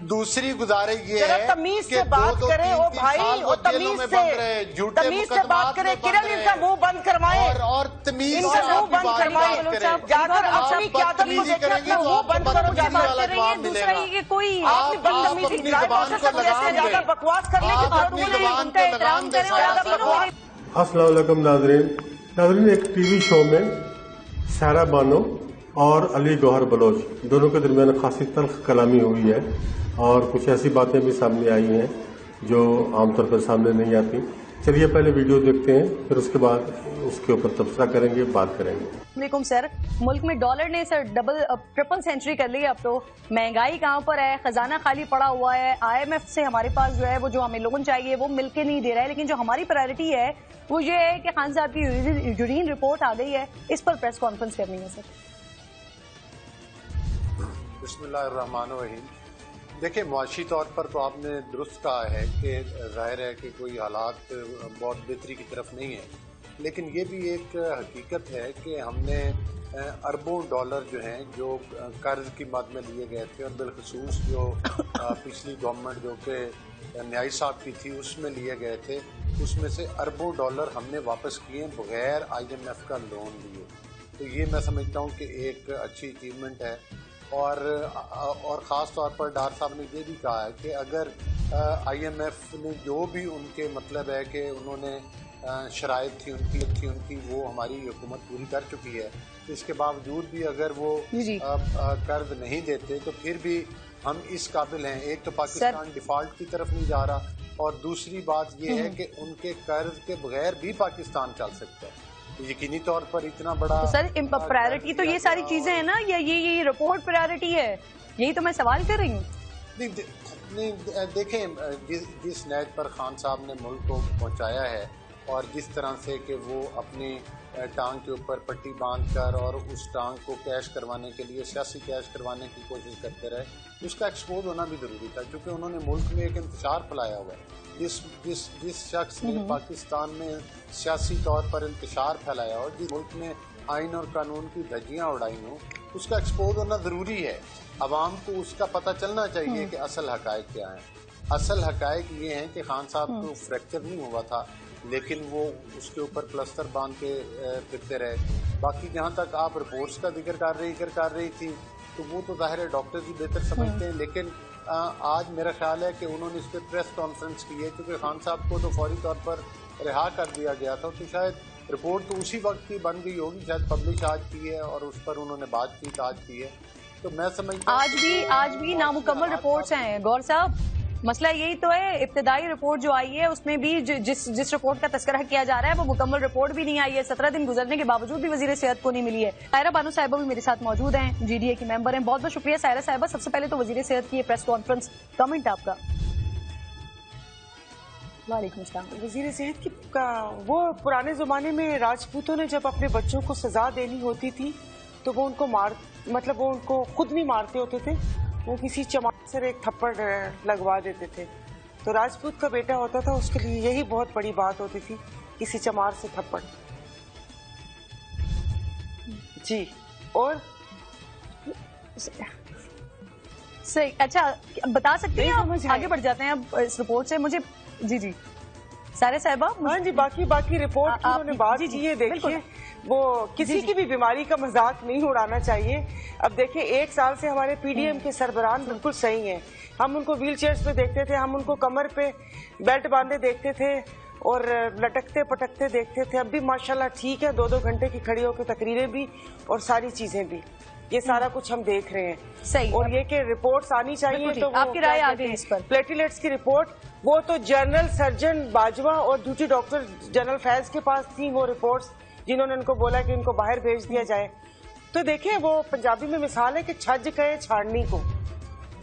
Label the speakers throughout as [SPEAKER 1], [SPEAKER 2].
[SPEAKER 1] दूसरी गुजारिश ये है
[SPEAKER 2] तमीज से बात करें ओ भाई, और तमीज से बात करें। किरण इनका मुंह बंद करवाएं
[SPEAKER 1] और तमीज
[SPEAKER 2] इनका मुंह बंद करवाएं। जाकर अपनी क्यादत को देखें, अपना मुंह बंद करो।
[SPEAKER 3] दूसरा ये कोई
[SPEAKER 1] आप अपनी ज़बान को लगाम दें,
[SPEAKER 2] बकवास करने की जरूरत नहीं है।
[SPEAKER 1] उनका लगाम दें।
[SPEAKER 4] अस्सलाम वालेकुम नाज़रीन, एक टीवी शो में सारा बानो और अली गौहर बलोच दोनों के दरमियान खासी तल्ख कलामी हुई है और कुछ ऐसी बातें भी सामने आई हैं जो आमतौर पर सामने नहीं आती। चलिए पहले वीडियो देखते हैं, फिर उसके बाद उसके ऊपर तबसरा करेंगे, बात करेंगे।
[SPEAKER 3] वालेकुम सर, मुल्क में डॉलर ने सर ट्रिपल सेंचुरी कर ली है। अब तो महंगाई कहाँ पर है, खजाना खाली पड़ा हुआ है। IMF से हमारे पास जो है वो जो हमें लोन चाहिए वो मिलके नहीं दे रहा है। लेकिन जो हमारी प्रायोरिटी है वो ये है कि खान साहब की यूरीन रिपोर्ट आ गई है, इस पर प्रेस कॉन्फ्रेंस करनी है सर।
[SPEAKER 5] बिस्मिल्लाहिर्रहमानिर्रहीम। देखिए, मुआशी तौर पर तो आपने दुरुस्त कहा है कि ज़ाहिर है कि कोई हालात बहुत बेहतरी की तरफ नहीं है, लेकिन ये भी एक हकीकत है कि हमने अरबों डॉलर जो हैं जो कर्ज की मद में लिए गए थे, और बिलखसूस जो पिछली गवर्नमेंट जो कि न्याई साहब की थी उसमें लिए गए थे, उसमें से अरबों डॉलर हमने वापस किए बगैर IMF का लोन लिए। तो ये मैं समझता हूँ कि एक अच्छी अचीवमेंट है। और ख़ास तौर पर डार साहब ने ये भी कहा है कि अगर IMF ने जो भी उनके मतलब है कि उन्होंने शराइत थी उनकी वो हमारी हुकूमत पूरी कर चुकी है, तो इसके बावजूद भी अगर वो कर्ज नहीं देते तो फिर भी हम इस काबिल हैं। एक तो पाकिस्तान डिफ़ॉल्ट की तरफ नहीं जा रहा, और दूसरी बात ये है कि उनके कर्ज के बगैर भी पाकिस्तान चल सकता है। यकीनी तौर पर इतना बड़ा
[SPEAKER 3] तो सर प्रायोरिटी तो ये सारी चीजें हैं ना, ये रिपोर्ट प्रायोरिटी है, यही तो मैं सवाल कर रही हूँ।
[SPEAKER 5] नहीं देखें, जिस नहज पर खान साहब ने मुल्क को पहुँचाया है और जिस तरह से कि वो अपनी टांग के ऊपर पट्टी बांध कर और उस टांग को कैश करवाने के लिए सियासी कैश करवाने की कोशिश करते रहे, उसका एक्सपोज होना भी ज़रूरी था, क्योंकि उन्होंने मुल्क में एक इंतशार फैलाया हुआ है। जिस शख्स ने पाकिस्तान में सियासी तौर पर इंतशार फैलाया और जिस मुल्क में आइन और कानून की धज्जियाँ उड़ाई हों, उसका एक्सपोज होना ज़रूरी है। अवाम को उसका पता चलना चाहिए कि असल हक़ाइक़ क्या हैं। असल हक़ाइक़ ये हैं कि खान साहब को फ्रैक्चर नहीं हुआ था, लेकिन वो उसके ऊपर प्लस्तर बांध के फिरते रहे। बाकी जहाँ तक आप रिपोर्ट्स का जिक्र कर रही थी, तो वो तो ज़ाहिर है डॉक्टर्स ही बेहतर समझते हैं, लेकिन आज मेरा ख्याल है कि उन्होंने इस पर प्रेस कॉन्फ्रेंस की है, क्योंकि खान साहब को तो फौरी तौर पर रिहा कर दिया गया था, तो शायद रिपोर्ट तो उसी वक्त की बन गई होगी, शायद पब्लिश आज की है और उस पर उन्होंने बातचीत आज की है। तो मैं समझता हूं
[SPEAKER 3] आज भी नामुकम्मल रिपोर्ट्स हैं गौर साहब। मसला यही तो है, इब्तिदाई रिपोर्ट जो आई है उसमें भी जिस रिपोर्ट का तस्करा किया जा रहा है वो मुकम्मल रिपोर्ट भी नहीं आई है। 17 दिन गुजरने के बावजूद भी वजीर सेहत को नहीं मिली है। सायरा बानो साहिबा भी मेरे साथ मौजूद हैं, GDA की मेंबर हैं। बहुत बहुत शुक्रिया सायरा साहिबा। सबसे पहले तो वजीर सेहत की प्रेस कॉन्फ्रेंस, कमेंट आपका। वालेकुम अस्सलाम।
[SPEAKER 2] वजीर सेहत का वो पुराने जमाने में राजपूतों ने जब अपने बच्चों को सजा देनी होती थी तो वो उनको वो उनको खुद नहीं मारते होते थे, वो किसी चमार से एक थप्पड़ लगवा देते थे। तो राजपूत का बेटा होता था, उसके लिए यही बहुत बड़ी बात होती थी, किसी चमार से थप्पड़। जी, और
[SPEAKER 3] सही, अच्छा बता सकते हैं आप? आगे बढ़ जाते हैं अब इस रिपोर्ट से। मुझे जी सारे साहिबा।
[SPEAKER 2] हाँ जी, बाकी रिपोर्ट की उन्होंने बात की है। देखिए, वो किसी की भी बीमारी का मजाक नहीं उड़ाना चाहिए। अब देखिए, 1 साल से हमारे PDM के सरबराह बिल्कुल सही हैं। हम उनको व्हील चेयर्स पे देखते थे, हम उनको कमर पे बेल्ट बांधे देखते थे और लटकते पटकते देखते थे। अब भी माशाल्लाह ठीक है, 2-2 घंटे की खड़ी होकर तकरीरें भी और सारी चीजें भी, ये सारा कुछ हम देख रहे हैं।
[SPEAKER 3] सही।
[SPEAKER 2] और ये कि रिपोर्ट्स आनी चाहिए, तो
[SPEAKER 3] आपकी राय आ गई इस पर?
[SPEAKER 2] प्लेटलेट्स की रिपोर्ट, वो तो जनरल सर्जन बाजवा और ड्यूटी डॉक्टर जनरल फैज के पास थी वो रिपोर्ट्स, जिन्होंने उनको बोला कि इनको बाहर भेज दिया जाए। तो देखिए, वो पंजाबी में मिसाल है कि छज कहे छाड़नी को,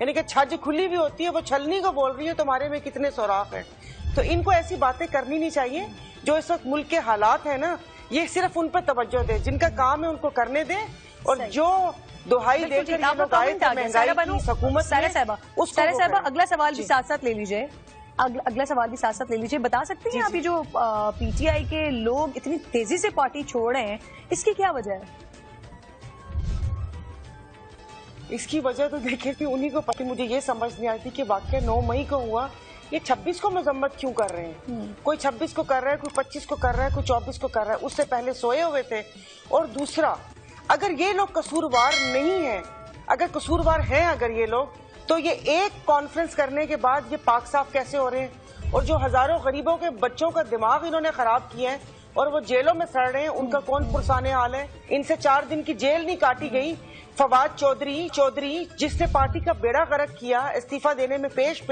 [SPEAKER 2] यानी कि छज खुली भी होती है, वो छलनी को बोल रही है तुम्हारे में कितने सुराख हैं। तो इनको ऐसी बातें करनी नहीं चाहिए। जो इस वक्त मुल्क के हालात है ना, ये सिर्फ उन पर तवज्जो दे, जिनका काम है उनको करने दे, और जो दुहाई देकर
[SPEAKER 3] अगला सवाल भी साथ साथ ले लीजिए। अगला सवाल भी साथ साथ ले लीजिए। बता सकते हैं अभी जो PTI के लोग इतनी तेजी से पार्टी छोड़ रहे हैं, इसकी क्या वजह है?
[SPEAKER 2] اس کی وجہ تو دیکھیں کہ انہی کو پتہ. مجھے یہ سمجھ نہیں آتی کہ واقعہ 9 مئی کو ہوا, یہ 26 کو مذمت کیوں کر رہے ہیں؟ کوئی 26 کو کر رہا ہے, کوئی 25 کو کر رہا ہے, کوئی 24 کو کر رہا ہے, اس سے پہلے سوئے ہوئے تھے. اور دوسرا, اگر یہ لوگ قصوروار نہیں ہیں, اگر قصوروار ہیں اگر یہ لوگ, تو یہ ایک کانفرنس کرنے کے بعد یہ پاک صاف کیسے ہو رہے ہیں؟ اور جو ہزاروں غریبوں کے بچوں کا دماغ انہوں نے خراب کیا ہے اور وہ جیلوں میں سڑ رہے ہیں, ان کا کون پرسانے حال ہے؟ ان سے 4 دن کی جیل نہیں کاٹی گئی. فواد چودھری جس نے پارٹی کا بیڑا غرق کیا استعفیٰ دینے میں پیش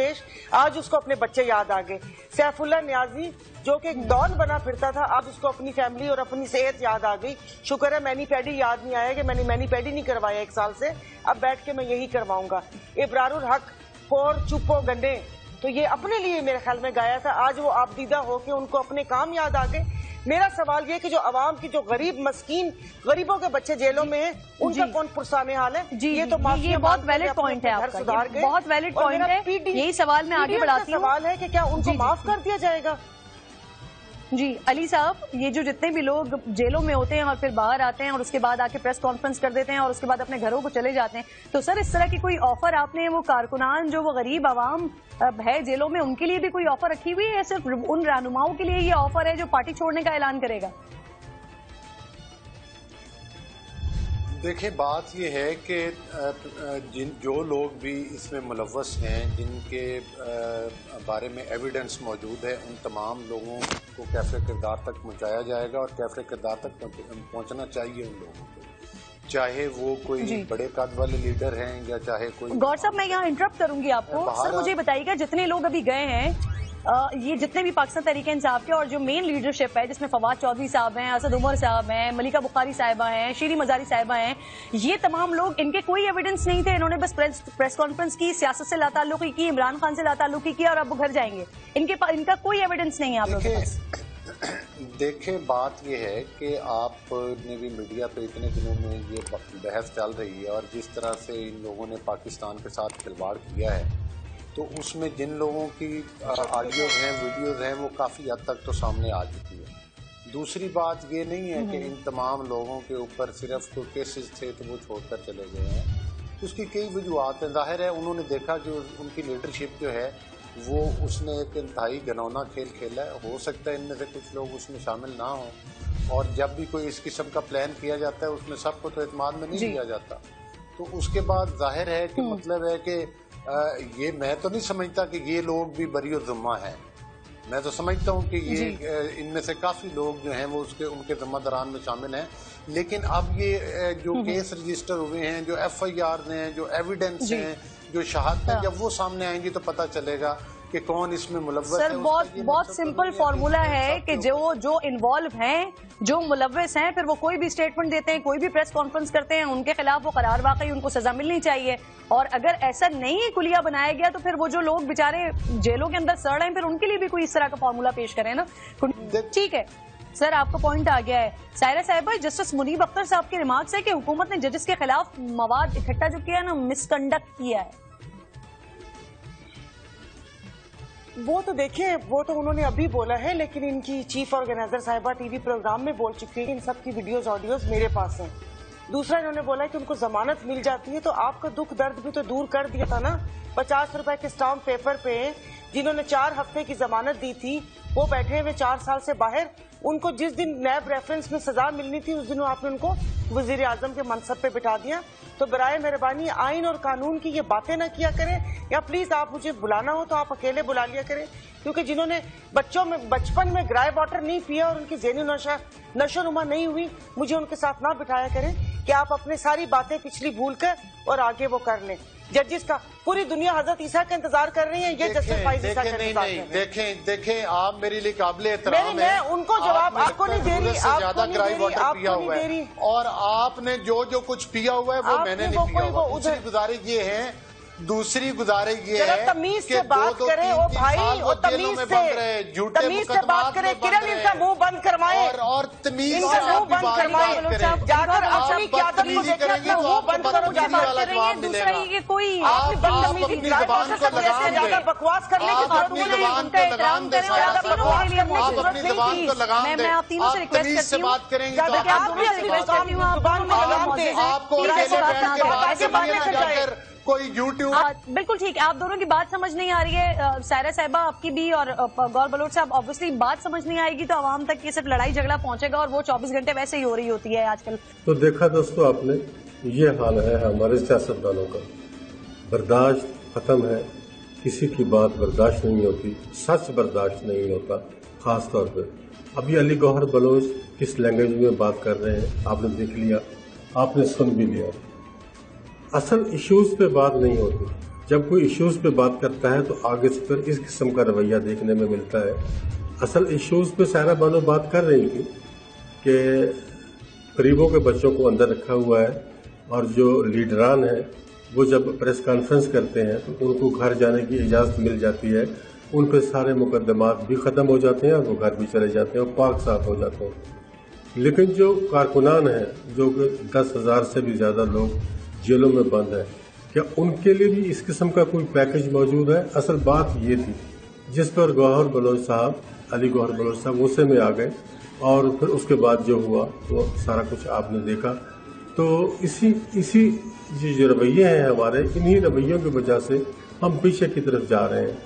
[SPEAKER 2] آج اس کو اپنے بچے یاد آ گئے. سیف اللہ نیازی جو کہ ایک ڈان بنا پھرتا تھا, آج اس کو اپنی فیملی اور اپنی صحت یاد آ گئی. شکر ہے مینی پیڈی یاد نہیں آیا کہ میں نے مینی پیڈی نہیں کروایا 1 سال سے, اب بیٹھ کے میں یہی کرواؤں گا. ابرار الحق کور چپو گنڈے, تو یہ اپنے لیے میرے خیال میں گایا تھا, آج وہ آپ دیدہ ہو کے ان کو اپنے کام یاد آ گئے. میرا سوال یہ کہ جو عوام کی جو غریب مسکین غریبوں کے بچے جیلوں میں ہیں, ان کا کون پرسانے حال ہے؟
[SPEAKER 3] یہ تو بہت ویلڈ پوائنٹ ہے آپ کا, بہت ویلڈ پوائنٹ ہے. یہی سوال میں آگے بڑھاتی ہوں.
[SPEAKER 2] سوال ہے کہ کیا ان کو معاف کر دیا جائے گا؟
[SPEAKER 3] جی علی صاحب, یہ جو جتنے بھی لوگ جیلوں میں ہوتے ہیں اور پھر باہر آتے ہیں اور اس کے بعد آ کے پریس کانفرنس کر دیتے ہیں اور اس کے بعد اپنے گھروں کو چلے جاتے ہیں, تو سر اس طرح کی کوئی آفر آپ نے وہ کارکنان جو وہ غریب عوام ہے جیلوں میں, ان کے لیے بھی کوئی آفر رکھی ہوئی ہے؟ صرف ان رہنماؤں کے لیے یہ آفر ہے جو پارٹی چھوڑنے کا اعلان کرے گا؟
[SPEAKER 5] دیکھیں بات یہ ہے کہ جو لوگ بھی اس میں ملوث ہیں, جن کے بارے میں ایویڈنس موجود ہے, ان تمام لوگوں کو کیفے کردار تک پہنچایا جائے گا, اور کیفے کردار تک پہنچنا چاہیے ان لوگوں کو, چاہے وہ کوئی بڑے قد والے لیڈر ہیں یا چاہے کوئی.
[SPEAKER 3] گور صاحب میں یہاں انٹرپٹ کروں گی آپ کو. سر مجھے بتائیے گا, جتنے لوگ ابھی گئے ہیں, یہ جتنے بھی پاکستان تحریک انصاف کے اور جو مین لیڈرشپ ہے, جس میں فواد چودھری صاحب ہیں, اسد عمر صاحب ہیں, ملکہ بخاری صاحبہ ہیں, شیریں مزاری صاحبہ ہیں, یہ تمام لوگ, ان کے کوئی ایویڈنس نہیں تھے, انہوں نے بس پریس کانفرنس کی, سیاست سے لا تعلقی کی, عمران خان سے لا تعلقی کی اور اب وہ گھر جائیں گے. ان کا کوئی ایویڈنس نہیں ہے آپ لوگوں کے پاس.
[SPEAKER 5] دیکھیں بات یہ ہے کہ آپ نے بھی میڈیا پہ اتنے دنوں میں یہ بحث چل رہی ہے, اور جس طرح سے ان لوگوں نے پاکستان کے ساتھ کھلواڑ کیا ہے, تو اس میں جن لوگوں کی آڈیوز ہیں, ویڈیوز ہیں, وہ کافی حد تک تو سامنے آ چکی ہے. دوسری بات یہ نہیں ہے کہ ان تمام لوگوں کے اوپر صرف کوئی کیسز تھے تو وہ چھوڑ کر چلے گئے ہیں. اس کی کئی وجوہات ہیں. ظاہر ہے انہوں نے دیکھا کہ ان کی لیڈرشپ جو ہے وہ اس نے ایک انتہائی گھنونا کھیل کھیلا ہے. ہو سکتا ہے ان میں سے کچھ لوگ اس میں شامل نہ ہوں, اور جب بھی کوئی اس قسم کا پلان کیا جاتا ہے اس میں سب کو تو اعتماد میں نہیں لیا جاتا. تو اس کے بعد ظاہر ہے کہ مطلب ہے کہ یہ میں تو نہیں سمجھتا کہ یہ لوگ بھی بری و ذمہ ہیں. میں تو سمجھتا ہوں کہ یہ ان میں سے کافی لوگ جو ہیں وہ ان کے ذمہ داران میں شامل ہیں. لیکن اب یہ جو کیس رجسٹر ہوئے ہیں, جو ایف آئی آر ہیں, جو ایویڈنس ہیں, جو شہادت ہیں, جب وہ سامنے آئیں گی تو پتہ چلے گا کہ کون اس میں ملوث ہے.
[SPEAKER 3] سر بہت سمپل فارمولا ہے کہ جو انوالو ہیں, جو ملوث ہیں, پھر وہ کوئی بھی اسٹیٹمنٹ دیتے ہیں, کوئی بھی پریس کانفرنس کرتے ہیں, ان کے خلاف وہ قرار واقعی ان کو سزا ملنی چاہیے. اور اگر ایسا نہیں کلیہ بنایا گیا تو پھر وہ جو لوگ بیچارے جیلوں کے اندر سڑ رہے ہیں, پھر ان کے لیے بھی کوئی اس طرح کا فارمولا پیش کریں نا. ٹھیک ہے سر, آپ کا پوائنٹ آ گیا ہے. سائرہ صاحبہ, جسٹس منیب اختر صاحب کے ریمارکس ہے کہ حکومت نے ججز کے خلاف مواد اکٹھا جو کیا ہے نا, مس کنڈکٹ کیا ہے.
[SPEAKER 2] وہ تو دیکھیں, وہ تو انہوں نے ابھی بولا ہے, لیکن ان کی چیف آرگنائزر صاحبہ ٹی وی پروگرام میں بول چکی ہے. ان سب کی ویڈیوز آڈیوز میرے پاس ہیں. دوسرا انہوں نے بولا کہ ان کو ضمانت مل جاتی ہے, تو آپ کا دکھ درد بھی تو دور کر دیا تھا نا. 50 روپے کے اسٹامپ پیپر پہ جنہوں نے 4 ہفتے کی ضمانت دی تھی, وہ بیٹھے ہوئے 4 سال سے باہر. ان کو جس دن نیب ریفرنس میں سزا ملنی تھی, اس دن آپ نے ان کو وزیر اعظم کے منصب پہ بٹھا دیا. تو برائے مہربانی آئین اور قانون کی یہ باتیں نہ کیا کریں, یا پلیز آپ مجھے بلانا ہو تو آپ اکیلے بلا لیا کریں. کیونکہ جنہوں نے بچپن میں گرائے واٹر نہیں پیا اور ان کی ذہنی نشو نما نہیں ہوئی, مجھے ان کے ساتھ نہ بٹھایا کریں کہ آپ اپنے ساری باتیں پچھلی بھول کر اور آگے وہ کر لیں. ججز کا پوری دنیا حضرت عیسیٰ کا انتظار کر رہی ہے, یہ جسٹس فائز عیسیٰ کا انتظار کر رہی ہے.
[SPEAKER 5] دیکھیں آپ میرے لیے قابل احترام ہیں.
[SPEAKER 2] میں ان کو جواب آپ کو نہیں دے رہی, آپ کو نہیں دے رہی,
[SPEAKER 5] اور آپ نے جو کچھ پیا ہوا ہے وہ میں نے نہیں پیا ہوا. دوسری گزارش یہ ہے
[SPEAKER 1] दूसरी गुजारिश ये
[SPEAKER 2] जरा
[SPEAKER 1] है
[SPEAKER 2] तमीज से
[SPEAKER 1] कि
[SPEAKER 2] बात
[SPEAKER 1] दो-दो,
[SPEAKER 2] करें ओ
[SPEAKER 1] तीन-तीन
[SPEAKER 2] भाई,
[SPEAKER 1] साल
[SPEAKER 2] ओ
[SPEAKER 1] वो जेलों
[SPEAKER 2] तमीज
[SPEAKER 1] में
[SPEAKER 2] से
[SPEAKER 1] बंद रहे, झूठे
[SPEAKER 2] तमीज से बात
[SPEAKER 1] मुकदमात
[SPEAKER 2] करें।
[SPEAKER 1] में बंद
[SPEAKER 2] किरण इनका
[SPEAKER 1] रहे।
[SPEAKER 2] मुंह बंद करवाएं
[SPEAKER 1] और तमीज
[SPEAKER 2] इनका
[SPEAKER 1] से
[SPEAKER 2] मुंह
[SPEAKER 1] आप
[SPEAKER 2] बंद
[SPEAKER 1] बात
[SPEAKER 2] करवाएं।
[SPEAKER 1] करें।
[SPEAKER 2] जाकर
[SPEAKER 1] आप
[SPEAKER 2] अपनी क्यादत को
[SPEAKER 1] बदतमीजी
[SPEAKER 2] देखिए,
[SPEAKER 1] करेंगे
[SPEAKER 2] अपना
[SPEAKER 1] तो
[SPEAKER 2] मुंह
[SPEAKER 1] आपको
[SPEAKER 2] बंद करो।
[SPEAKER 1] बदतमीजी
[SPEAKER 2] जाकर
[SPEAKER 1] वाला जवाब
[SPEAKER 3] दूसरा
[SPEAKER 1] मिलेगा।
[SPEAKER 3] ये कोई
[SPEAKER 2] आपने बदतमीजी
[SPEAKER 1] अपनी
[SPEAKER 2] इजहार
[SPEAKER 1] जुबान
[SPEAKER 2] कर
[SPEAKER 1] को
[SPEAKER 2] सकते
[SPEAKER 1] लगाम
[SPEAKER 2] हैं,
[SPEAKER 1] दें।
[SPEAKER 2] ज्यादा बकवास करने की
[SPEAKER 1] आप
[SPEAKER 2] जरूरत
[SPEAKER 1] अपनी
[SPEAKER 2] नहीं है।
[SPEAKER 1] जुबान
[SPEAKER 3] उनका
[SPEAKER 1] को
[SPEAKER 3] एहतराम
[SPEAKER 1] लगाम दें
[SPEAKER 3] करें और आप
[SPEAKER 1] साहब।
[SPEAKER 3] तीनों मेरे लिए अपनी
[SPEAKER 1] आप
[SPEAKER 3] जरूरत
[SPEAKER 1] अपनी
[SPEAKER 3] नहीं
[SPEAKER 1] जुबान
[SPEAKER 3] थी।
[SPEAKER 1] को लगाम
[SPEAKER 3] मैं
[SPEAKER 1] दें।
[SPEAKER 3] आप तीनों से
[SPEAKER 1] आप
[SPEAKER 3] रिक्वेस्ट
[SPEAKER 1] तमीज
[SPEAKER 3] करती
[SPEAKER 1] से
[SPEAKER 3] हूँ
[SPEAKER 1] बात करेंगे तो
[SPEAKER 2] ज्यादा
[SPEAKER 1] आप
[SPEAKER 2] क्या
[SPEAKER 3] आप दोनों से रिक्वेस्ट करती हूँ, आप
[SPEAKER 2] जुबान
[SPEAKER 3] दोनों
[SPEAKER 2] को
[SPEAKER 3] मेरे लिए
[SPEAKER 2] लगाम
[SPEAKER 3] मौजूद
[SPEAKER 2] दें।
[SPEAKER 3] हैं।
[SPEAKER 1] आपको
[SPEAKER 3] प्लीज
[SPEAKER 1] अकेले
[SPEAKER 3] ऐसी बात
[SPEAKER 1] बैठ
[SPEAKER 3] ना
[SPEAKER 1] के
[SPEAKER 3] करें।
[SPEAKER 1] बात
[SPEAKER 2] ऐसे
[SPEAKER 1] करनी है
[SPEAKER 2] बात
[SPEAKER 1] ना,
[SPEAKER 2] नहीं
[SPEAKER 1] जाकर कोई यूट्यूब
[SPEAKER 3] बिल्कुल ठीक है, आप दोनों की बात समझ नहीं आ रही है। सायरा साहिबा आपकी भी और गौर बलोच साहब, ऑब्वियसली बात समझ नहीं आएगी तो आवाम तक ये सिर्फ लड़ाई झगड़ा पहुंचेगा और वो 24 घंटे वैसे ही हो रही होती है आजकल।
[SPEAKER 4] तो देखा दोस्तों आपने, ये हाल है हमारे सियासतदानों का। बर्दाश्त खत्म है, किसी की बात बर्दाश्त नहीं होती, सच बर्दाश्त नहीं होता। खास तौर पे अभी अली गौहर बलोच किस लैंग्वेज में बात कर रहे हैं आपने देख लिया, आपने सुन भी लिया। असल इश्यूज पे बात नहीं होती। जब कोई इश्यूज पे बात करता है तो आगे से फिर इस किस्म का रवैया देखने में मिलता है। असल इश्यूज पे सायरा बानो बात कर रही थी कि गरीबों के बच्चों को अंदर रखा हुआ है और जो लीडरान हैं वो जब प्रेस कॉन्फ्रेंस करते हैं तो उनको घर जाने की इजाज़त मिल जाती है, उन पे सारे मुकदमात भी ख़त्म हो जाते हैं और वो घर भी चले जाते हैं और पाक साफ हो जाते हैं। लेकिन जो कारकुनान हैं, जो 10,000 से भी ज़्यादा लोग जेलों में बंद है, क्या उनके लिए भी इस किस्म का कोई पैकेज मौजूद है? असल बात ये थी जिस पर गौहर बलोच साहब, अली गौहर बलोच साहब गुस्से में आ गए और फिर उसके बाद जो हुआ वो सारा कुछ आपने देखा। तो इसी जो रवैये हैं हमारे, इन्हीं रवैयों की वजह से हम पीछे की तरफ जा रहे हैं,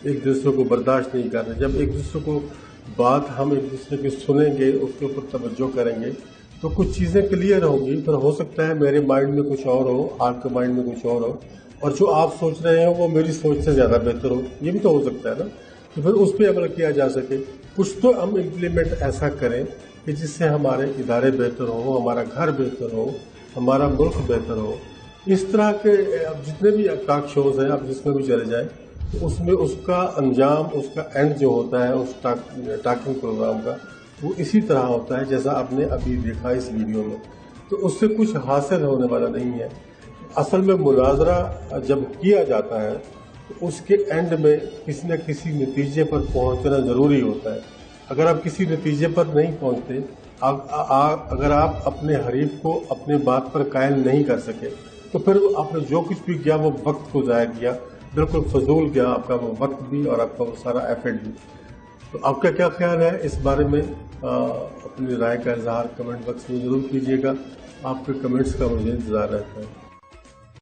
[SPEAKER 4] एक दूसरे को बर्दाश्त नहीं कर रहे। जब एक दूसरे को बात हम एक दूसरे की सुनेंगे, उसके ऊपर तवज्जो करेंगे तो कुछ चीज़ें क्लियर होंगी। फिर हो सकता है मेरे माइंड में कुछ और हो, आपके माइंड में कुछ और हो, और जो आप सोच रहे हो वो मेरी सोच से ज़्यादा बेहतर हो, ये भी तो हो सकता है ना। तो फिर उस पर अमल किया जा सके। कुछ तो हम इम्प्लीमेंट ऐसा करें कि जिससे हमारे इदारे बेहतर हो, हमारा घर बेहतर हो, हमारा मुल्क बेहतर हो। इस तरह के अब जितने भी टॉक शोज हैं, आप जिसमें भी चले जाएं, तो उसमें उसका अंजाम, उसका एंड जो होता है उस टॉकिंग प्रोग्राम का, वो इसी तरह होता है जैसा आपने अभी देखा इस वीडियो में। तो उससे कुछ हासिल होने वाला नहीं है। असल में मुनाजरा जब किया जाता है तो उसके एंड में किसी न किसी नतीजे पर पहुंचना जरूरी होता है। अगर आप किसी नतीजे पर नहीं पहुंचते, अगर आप अपने हरीफ को अपने बात पर कायल नहीं कर सके, तो फिर आपने जो कुछ भी किया वो वक्त को ज़ाया किया, बिल्कुल फजूल गया आपका वो वक्त भी और आपका वो सारा एफर्ट भी। तो आपका क्या ख्याल है इस बारे में? अपनी राय का इजहार कमेंट बॉक्स में जरूर कीजिएगा। आपके कमेंट्स का मुझे इंतजार रहता है।